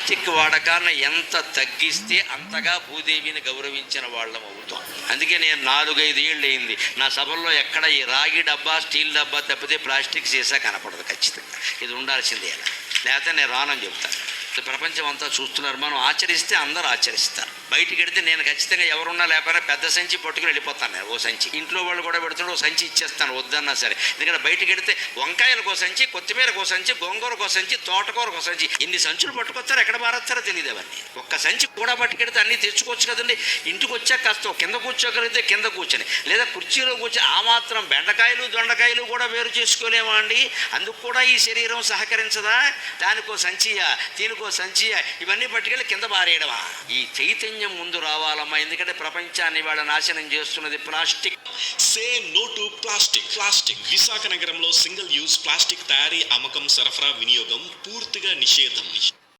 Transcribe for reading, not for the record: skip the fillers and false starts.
Plastic వాడకాన్ని ఎంత తగ్గిస్తే అంతగా భూదేవిని గౌరవించిన వాళ్ళం అవుతాం. అందుకే నేను 4-5 ఏళ్ళు అయింది నా సభల్లో ఎక్కడ ఈ రాగి డబ్బా స్టీల్ డబ్బా తప్పితే ప్లాస్టిక్ సీసా కనపడదు. ఖచ్చితంగా ఇది ఉండాల్సిందే, లేకపోతే నేను రానని చెప్తాను. ప్రపంచం అంతా చూస్తున్నారు, మనం ఆచరిస్తే అందరూ ఆచరిస్తారు. బయటికి వెడితే నేను ఖచ్చితంగా ఎవరున్నా లేకపోయినా పెద్ద సంచి పట్టుకుని వెళ్ళిపోతాను. నేను ఓ సంచి, ఇంట్లో వాళ్ళు కూడా పెడుతుంటే ఓ సంచి ఇచ్చేస్తాను వద్దన్నా సరే. ఎందుకంటే బయటికి వెడితే వంకాయలకు ఓ సంచి, కొత్తిమీరకు ఓ సంచి, గోంగూరకు ఓ సంచి, తోటకూరకు ఓ సంచి, ఇన్ని సంచులు పట్టుకొచ్చారు, ఎక్కడ మారేస్తారో తెలియదు. అవన్నీ ఒక్క సంచి కూడా పట్టుకెడితే అన్నీ తెచ్చుకోవచ్చు కదండి. ఇంటికి వచ్చాక కాస్త కింద కూర్చోగలిగితే కింద కూర్చొని, లేదా కుర్చీలో కూర్చొని ఆ మాత్రం బెండకాయలు దొండకాయలు కూడా వేరు చేసుకోలేమా అండి? అందుకు కూడా ఈ శరీరం సహకరించదా? దానికో సంచియా, దీనికో సంచియా, ఇవన్నీ పట్టుకెళ్ళి కింద పారేయడమా? ఈ చైతన్యం ముందు రావాలమ్మా. ఎందుకంటే ప్రపంచాన్ని వాళ్ళ నాశనం చేస్తున్నది plastic. Say no to plastic. Visakha నగరంలో సింగిల్ యూజ్ ప్లాస్టిక్ తయారీ, అమ్మకం, సరఫరా, వినియోగం పూర్తిగా నిషేధం.